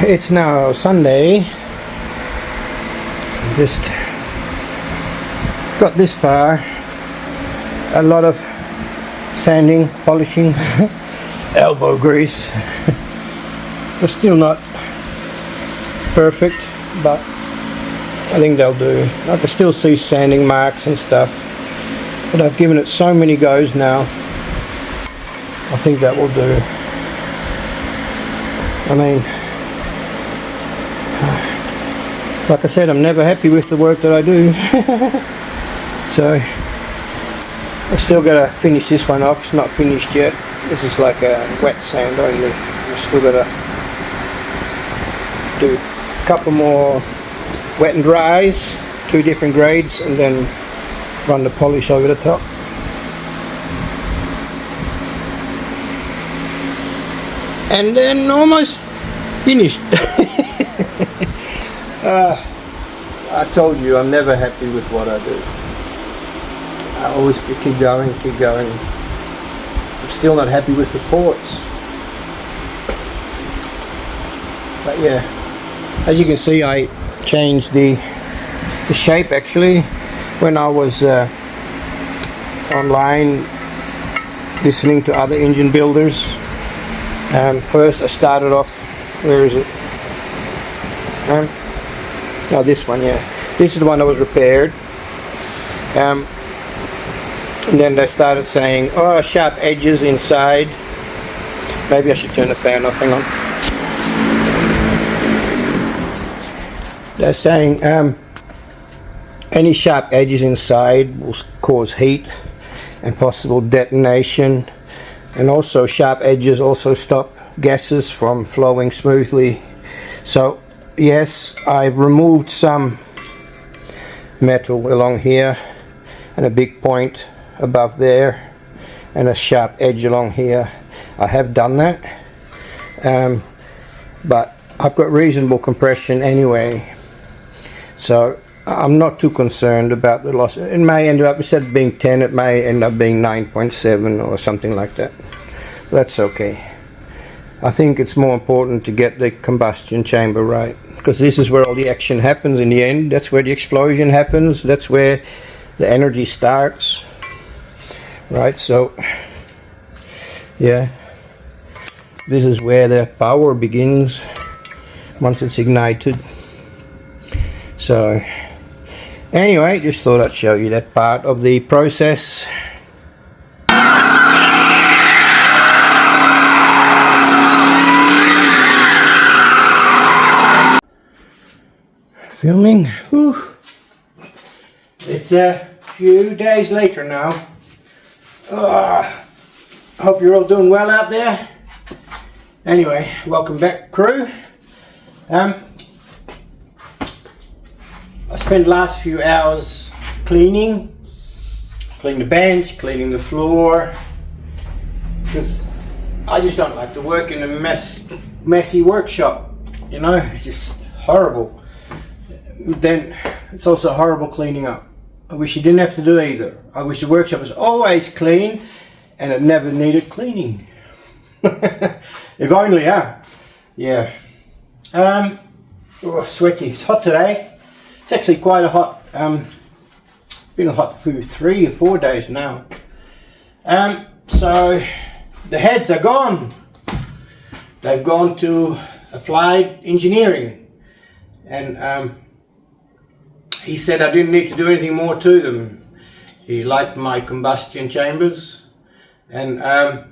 it's now Sunday. Just got this far. A lot of sanding, polishing, elbow grease. It's still not perfect, but I think they'll do. I can still see sanding marks and stuff, but I've given it so many goes now. I think that will do. I mean, like I said, I'm never happy with the work that I do. So I still gotta finish this one off. It's not finished yet. This is like a wet sand only. I still gotta do a couple more wet and dries, 2 different grades, and then run the polish over the top. And then almost finished. I told you I'm never happy with what I do. I always keep going. I'm still not happy with the ports. But yeah, as you can see, I changed the shape actually when I was online listening to other engine builders. First I started off, where is it? Oh, this one, yeah. This is the one that was repaired. And then they started saying, oh, sharp edges inside. Maybe I should turn the fan off, hang on. They're saying any sharp edges inside will cause heat and possible detonation. And also sharp edges also stop gases from flowing smoothly. So yes, I've removed some metal along here and a big point above there and a sharp edge along here. I have done that, but I've got reasonable compression anyway, so I'm not too concerned about the loss. It may end up, instead of being 10, it may end up being 9.7 or something like that. That's okay. I think it's more important to get the combustion chamber right, because this is where all the action happens in the end. That's where the explosion happens. That's where the energy starts. Right, so yeah, this is where the power begins once it's ignited. So anyway, just thought I'd show you that part of the process. Filming. Whew. It's a few days later now. Hope you're all doing well out there. Anyway, welcome back, crew. I spent the last few hours cleaning the bench, cleaning the floor, because I just don't like to work in a messy workshop. You know, it's just horrible. Then it's also horrible cleaning up. I wish you didn't have to do either. I wish the workshop was always clean and it never needed cleaning. If only, huh? Yeah. Oh, sweaty. It's hot today. It's actually quite a hot. Been hot for 3 or 4 days now. So the heads are gone. They've gone to applied engineering, and he said I didn't need to do anything more to them. He liked my combustion chambers, and I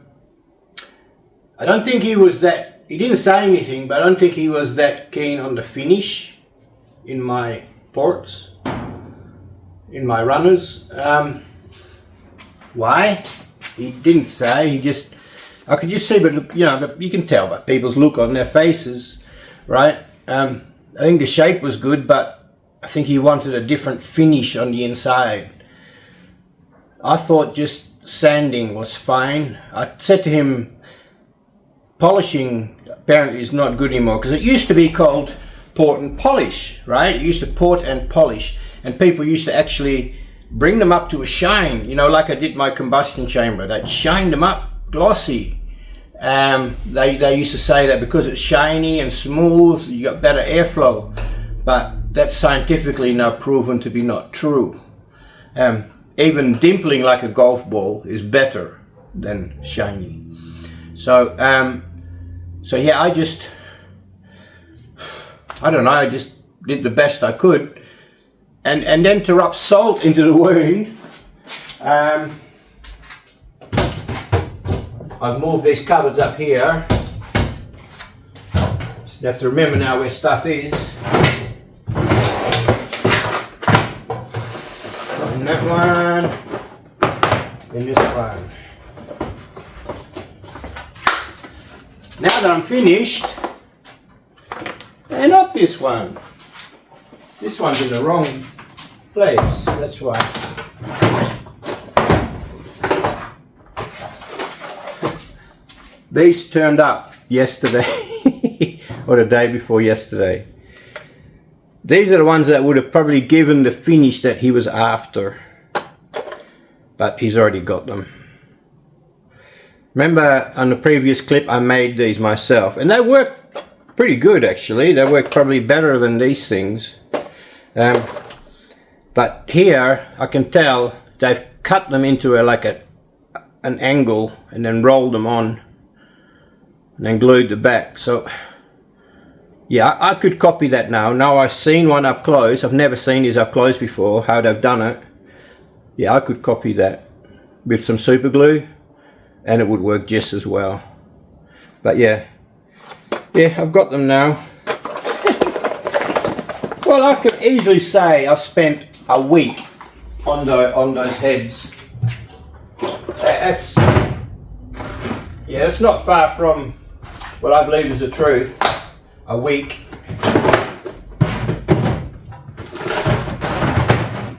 don't think he was that, he didn't say anything, but I don't think he was that keen on the finish in my ports, in my runners. Why? He didn't say, he just, I could just see, but you know, you can tell by people's look on their faces, right? I think the shape was good, but I think he wanted a different finish on the inside. I thought just sanding was fine. I said to him, polishing apparently is not good anymore, because it used to be called port and polish, right? You used to port and polish, and people used to actually bring them up to a shine, you know, like I did my combustion chamber. They'd shine them up glossy, They used to say that because it's shiny and smooth, you got better airflow, but that's scientifically now proven to be not true. Even dimpling like a golf ball is better than shiny. So yeah, I don't know, I just did the best I could, and then to rub salt into the wound, I've moved these cupboards up here. So you have to remember now where stuff is. And that one, and this one. Now that I'm finished, and not this one. This one's in the wrong place, that's why. These turned up yesterday, or the day before yesterday. These are the ones that would have probably given the finish that he was after, but he's already got them. Remember on the previous clip I made these myself, and they work pretty good actually. They work probably better than these things. But here I can tell they've cut them into an angle and then rolled them on and then glued the back. So yeah, I could copy that now. Now I've seen one up close. I've never seen these up close before, how they've done it. Yeah, I could copy that with some super glue and it would work just as well. But yeah, I've got them now. Well, I could easily say I've spent a week on those heads. That's not far from what I believe is the truth. A week.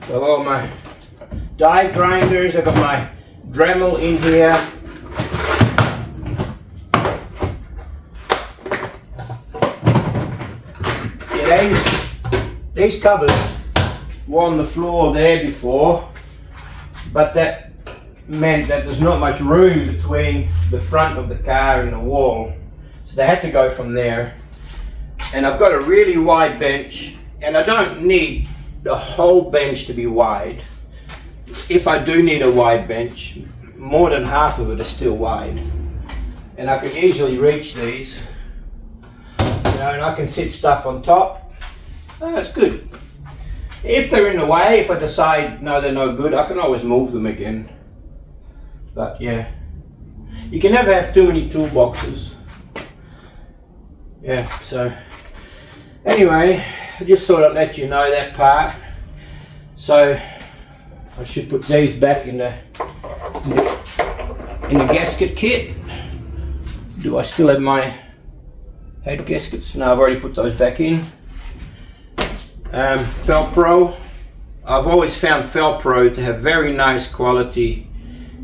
So all my die grinders, I've got my Dremel in here. These covers were on the floor there before, but that meant that there's not much room between the front of the car and the wall, so they had to go from there. And I've got a really wide bench, and I don't need the whole bench to be wide. If I do need a wide bench, more than half of it is still wide, and I can easily reach these, and I can sit stuff on top. Oh, that's good. If they're in the way, if I decide no, they're no good, I can always move them again. But yeah, you can never have too many toolboxes. Yeah, so anyway, I just thought I'd let you know that part. So I should put these back in the gasket kit. Do I still have my head gaskets? No, I've already put those back in. Felpro. I've always found Felpro to have very nice quality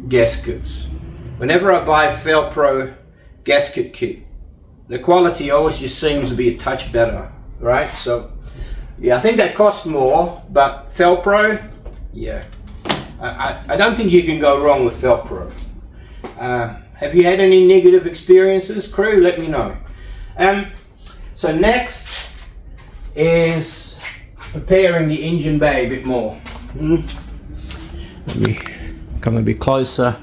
gaskets. Whenever I buy Felpro gasket kit, the quality always just seems to be a touch better, right? So yeah, I think that costs more, but Felpro, yeah, I don't think you can go wrong with Felpro. Have you had any negative experiences, crew? Let me know. So next is preparing the engine bay a bit more. Let me come a bit closer.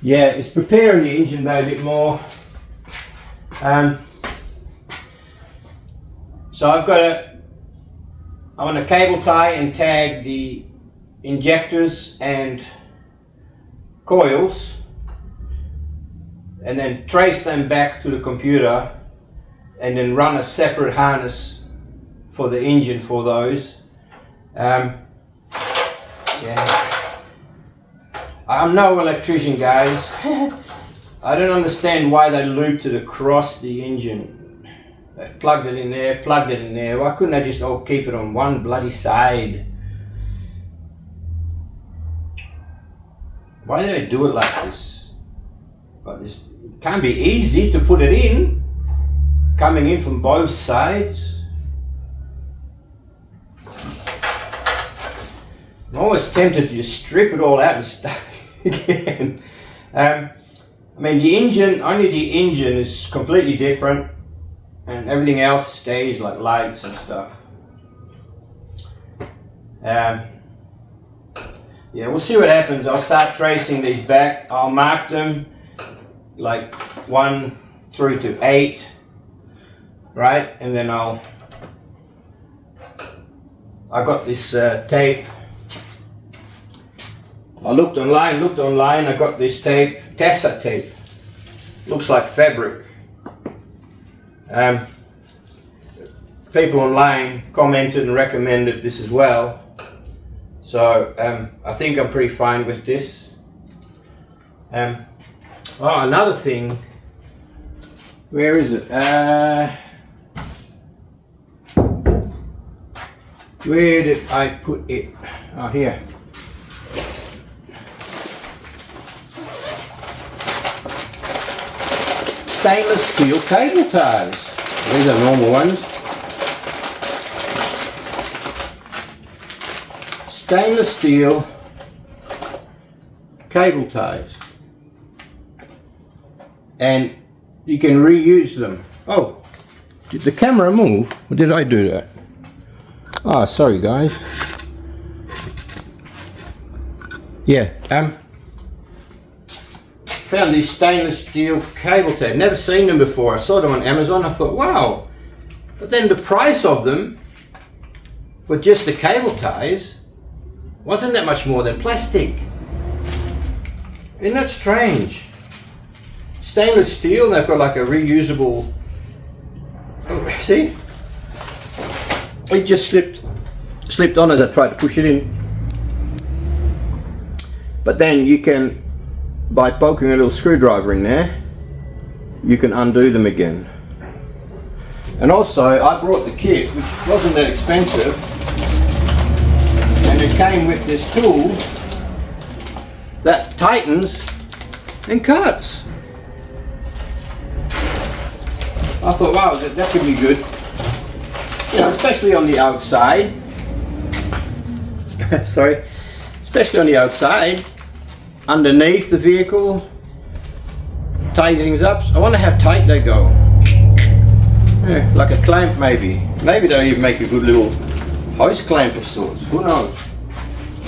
Yeah, it's preparing the engine bay a bit more. So I want to cable tie and tag the injectors and coils, and then trace them back to the computer, and then run a separate harness for the engine for those. Yeah, I'm no electrician, guys. I don't understand why they looped it across the engine. They've plugged it in there, plugged it in there. Why couldn't they just all keep it on one bloody side? Why do they do it like this? But this can't be easy to put it in. Coming in from both sides. I'm always tempted to just strip it all out and start again. I mean, the engine, only the engine is completely different, and everything else stays, like lights and stuff. Yeah, we'll see what happens. I'll start tracing these back. I'll mark them like 1 through to 8, right? And then I got this tape. I looked online, I got this tape, Tessa tape. Looks like fabric. People online commented and recommended this as well. So I think I'm pretty fine with this. Oh, another thing. Where is it? Where did I put it? Oh, here. Stainless steel cable ties. These are normal ones. Stainless steel cable ties, and you can reuse them. Oh, did the camera move, or did I do that? Ah, sorry guys. Yeah, found these stainless steel cable ties. Never seen them before. I saw them on Amazon. I thought, wow, but then the price of them for just the cable ties wasn't that much more than plastic. Isn't that strange? Stainless steel, they've got like a reusable. Oh, see? It just slipped on as I tried to push it in. But then you can, by poking a little screwdriver in there, you can undo them again. And also, I brought the kit, which wasn't that expensive. And it came with this tool that tightens and cuts. I thought, wow, that could be good. You know, especially on the outside. Sorry. Especially on the outside. Underneath the vehicle. Tighten things up. I wonder how tight they go. Yeah, like a clamp maybe. Maybe they'll even make a good little hose clamp of sorts. Who knows?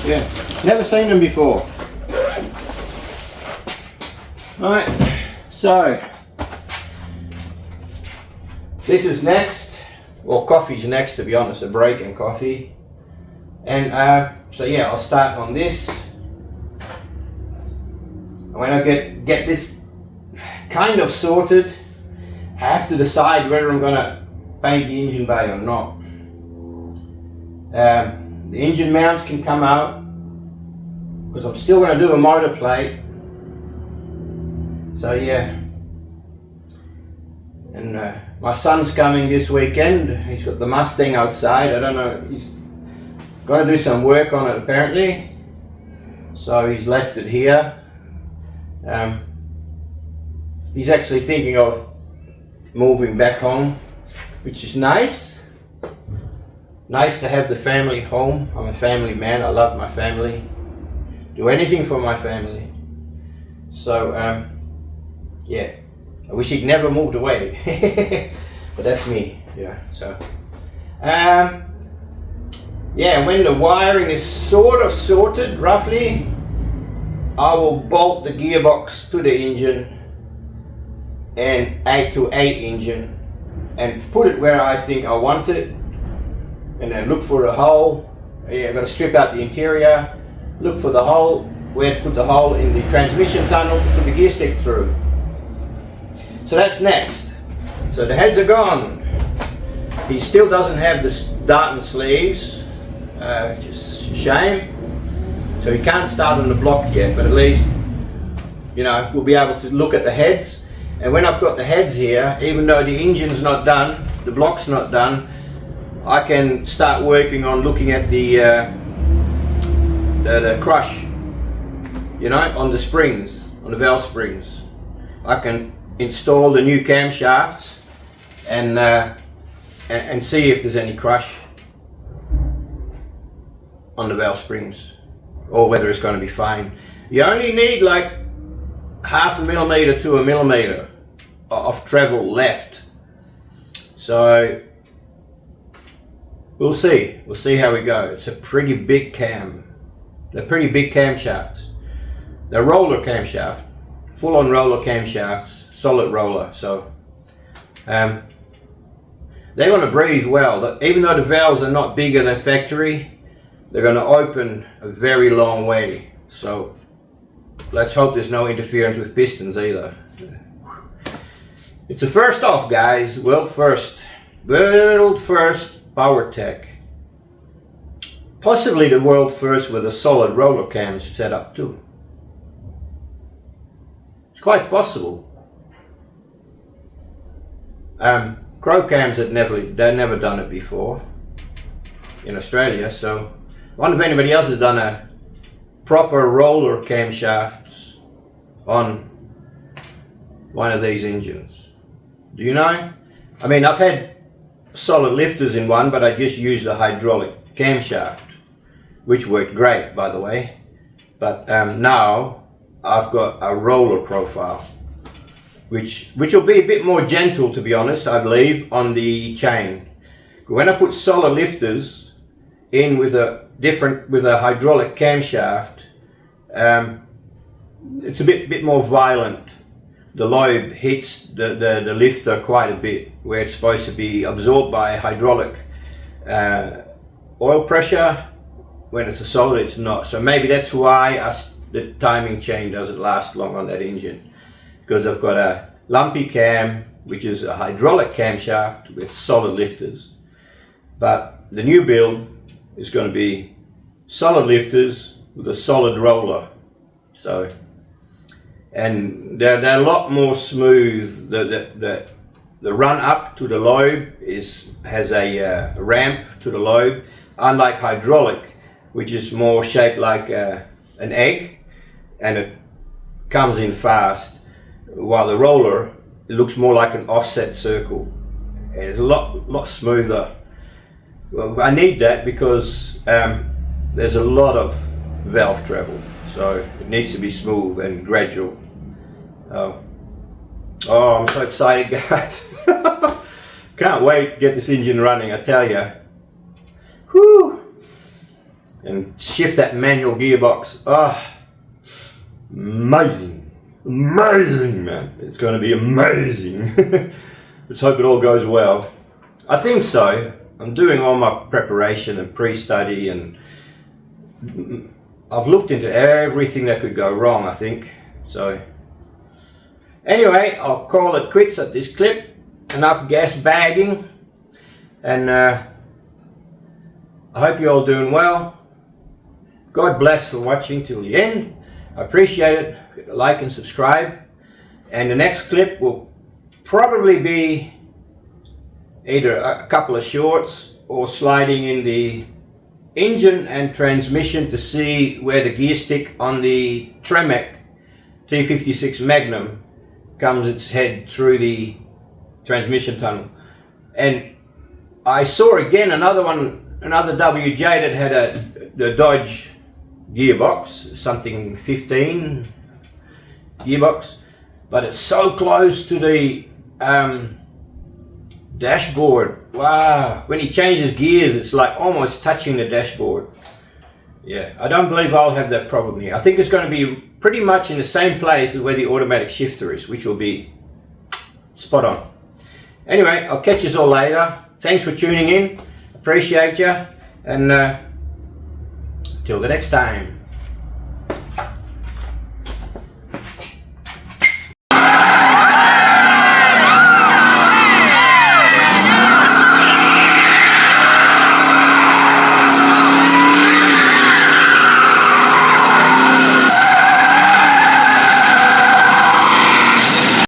Yeah, never seen them before. Alright, so this is next. Well, coffee's next, to be honest, a break and coffee. And so yeah, I'll start on this. When I get this kind of sorted, I have to decide whether I'm gonna paint the engine bay or not. The engine mounts can come out because I'm still going to do a motor plate. So yeah, and my son's coming this weekend. He's got the Mustang outside. I don't know, he's got to do some work on it apparently, so he's left it here. He's actually thinking of moving back home, which is nice. Nice to have the family home. I'm a family man. I love my family. Do anything for my family. So, yeah. I wish he'd never moved away. But that's me, yeah. So, yeah, when the wiring is sort of sorted, roughly, I will bolt the gearbox to the engine and 8-8 engine and put it where I think I want it. And then look for the hole. Yeah, I've got to strip out the interior. Look for the hole, where to put the hole in the transmission tunnel to put the gear stick through. So that's next. So the heads are gone. He still doesn't have the Darton sleeves, which is a shame. So he can't start on the block yet, but at least, you know, we'll be able to look at the heads. And when I've got the heads here, even though the engine's not done, the block's not done, I can start working on looking at the crush, you know, on the springs, on the valve springs. I can install the new camshafts and see if there's any crush on the valve springs, or whether it's going to be fine. You only need like 0.5 millimeter to 1 millimeter of travel left. So we'll see how we go. It's a pretty big cam. They're pretty big camshafts. They're roller camshaft, full-on roller camshafts, solid roller. So they're going to breathe well. Even though the valves are not bigger than factory, they're going to open a very long way. So let's hope there's no interference with pistons either. It's a first off, guys. World first power tech. Possibly the world first with a solid roller cam setup too. It's quite possible. Crow cams they've never done it before in Australia, so I wonder if anybody else has done a proper roller camshafts on one of these engines. Do you know? I mean, I've had solid lifters in one, but I just used a hydraulic camshaft, which worked great, by the way. But now I've got a roller profile, which will be a bit more gentle, to be honest, I believe, on the chain. When I put solid lifters in with a hydraulic camshaft, it's a bit more violent. The lobe hits the lifter quite a bit, where it's supposed to be absorbed by hydraulic oil pressure. When it's a solid, it's not. So maybe that's why the timing chain doesn't last long on that engine, because I've got a lumpy cam, which is a hydraulic camshaft with solid lifters. But the new build is going to be solid lifters with a solid roller. So, and they're a lot more smooth. The run up to the lobe has a ramp to the lobe, unlike hydraulic, which is more shaped like an egg, and it comes in fast, while the roller, it looks more like an offset circle, and it's a lot smoother. Well, I need that because there's a lot of valve travel, so it needs to be smooth and gradual. Oh, I'm so excited, guys. Can't wait to get this engine running, I tell you. Whew. And shift that manual gearbox. Amazing, man. It's going to be amazing. Let's hope it all goes well. I think so. I'm doing all my preparation and pre-study, and I've looked into everything that could go wrong, I think. So anyway, I'll call it quits at this clip. Enough gas bagging, and I hope you're all doing well. God bless for watching till the end. I appreciate it. Hit a like and subscribe. And the next clip will probably be either a couple of shorts or sliding in the engine and transmission to see where the gear stick on the Tremec T56 Magnum comes its head through the transmission tunnel. And I saw again another WJ that had the Dodge gearbox, something 15 gearbox, but it's so close to the dashboard. Wow, when he changes gears, it's like almost touching the dashboard. Yeah, I don't believe I'll have that problem here. I think it's going to be pretty much in the same place as where the automatic shifter is, which will be spot on. Anyway, I'll catch you all later. Thanks for tuning in. Appreciate you. And till the next time.